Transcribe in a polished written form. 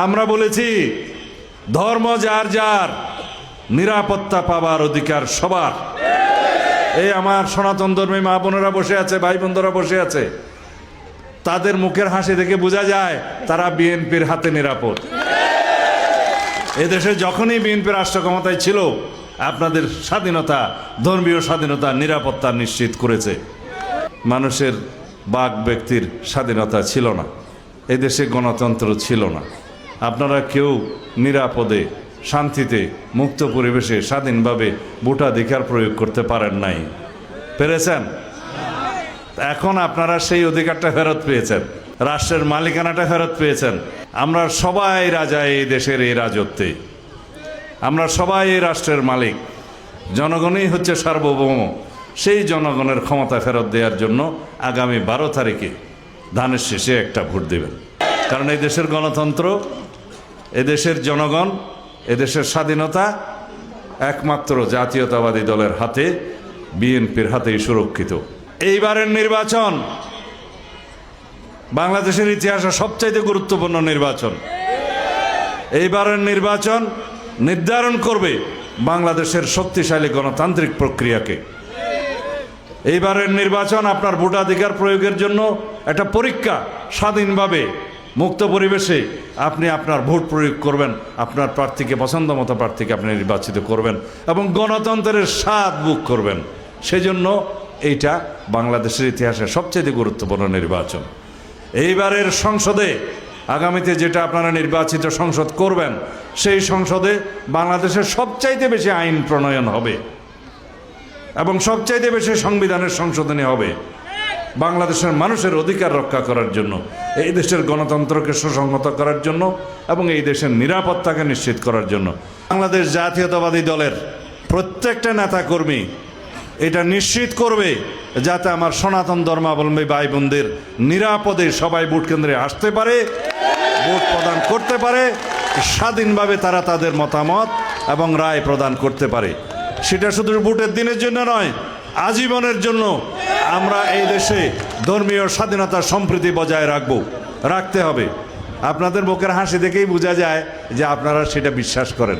আমরা বলেছি ধর্ম যার যার, নিরাপত্তা পাবার অধিকার সবার। এই আমার সনাতন ধর্মী মা বোনেরা বসে আছে, ভাই বন্ধুরা বসে আছে, তাদের মুখের হাসি দেখে বোঝা যায় তারা বিএনপির হাতে নিরাপদ। এদেশে যখনই বিএনপি রাষ্ট্র ক্ষমতায় ছিল, আপনাদের স্বাধীনতা, ধর্মীয় স্বাধীনতা, নিরাপত্তা নিশ্চিত করেছে। মানুষের বাক ব্যক্তির স্বাধীনতা ছিল না, এদেশে গণতন্ত্র ছিল না। আপনারা কেউ নিরাপদে, শান্তিতে, মুক্ত পরিবেশে স্বাধীনভাবে ভোটাধিকার প্রয়োগ করতে পারেন নাই। পেরেছেন? এখন আপনারা সেই অধিকারটা ফেরত পেয়েছেন, রাষ্ট্রের মালিকানাটা ফেরত পেয়েছেন। আমরা সবাই রাজা এই দেশের, এই রাজত্বে আমরা সবাই এই রাষ্ট্রের মালিক। জনগণই হচ্ছে সার্বভৌম। সেই জনগণের ক্ষমতা ফেরত দেওয়ার জন্য আগামী 12 তারিখে ধানের শেষে একটা ভোট দেবেন। কারণ এই দেশের গণতন্ত্র, এদেশের জনগণ, এদেশের স্বাধীনতা একমাত্র জাতীয়তাবাদী দলের হাতে, বিএনপির হাতেই সুরক্ষিত। এইবারের নির্বাচন বাংলাদেশের ইতিহাসে সবচাইতে গুরুত্বপূর্ণ নির্বাচন। এইবারের নির্বাচন নির্ধারণ করবে বাংলাদেশের শক্তিশালী গণতান্ত্রিক প্রক্রিয়াকে। এইবারের নির্বাচন আপনার ভোটাধিকার প্রয়োগের জন্য একটা পরীক্ষা। স্বাধীনভাবে, মুক্ত পরিবেশে আপনি আপনার ভোট প্রয়োগ করবেন, আপনার প্রার্থীকে, পছন্দ মতো প্রার্থীকে আপনি নির্বাচিত করবেন এবং গণতন্ত্রের স্বাদ ভোগ করবেন। সেজন্য এইটা বাংলাদেশের ইতিহাসে সবচেয়ে গুরুত্বপূর্ণ নির্বাচন। এইবারের সংসদে, আগামীতে যেটা আপনারা নির্বাচিত সংসদ করবেন, সেই সংসদে বাংলাদেশের সবচাইতে বেশি আইন প্রণয়ন হবে এবং সবচাইতে বেশি সংবিধানের সংশোধনী হবে বাংলাদেশের মানুষের অধিকার রক্ষা করার জন্য, এই দেশের গণতন্ত্রকে সুসংহত করার জন্য এবং এই দেশের নিরাপত্তাকে নিশ্চিত করার জন্য। বাংলাদেশ জাতীয়তাবাদী দলের প্রত্যেকটা নেতাকর্মী এটা নিশ্চিত করবে যাতে আমার সনাতন ধর্মাবলম্বী ভাই বোনদের নিরাপদে সবাই ভোট কেন্দ্রে আসতে পারে, ভোট প্রদান করতে পারে, স্বাধীনভাবে তারা তাদের মতামত এবং রায় প্রদান করতে পারে। সেটা শুধু ভোটের দিনের জন্য নয়, আজীবনের জন্য আমরা এই দেশে ধর্মীয় স্বাধীনতা, সম্প্রীতি বজায় রাখতে হবে। আপনাদের মুখের হাসি দেখেই বোঝা যায় যে আপনারা সেটা বিশ্বাস করেন।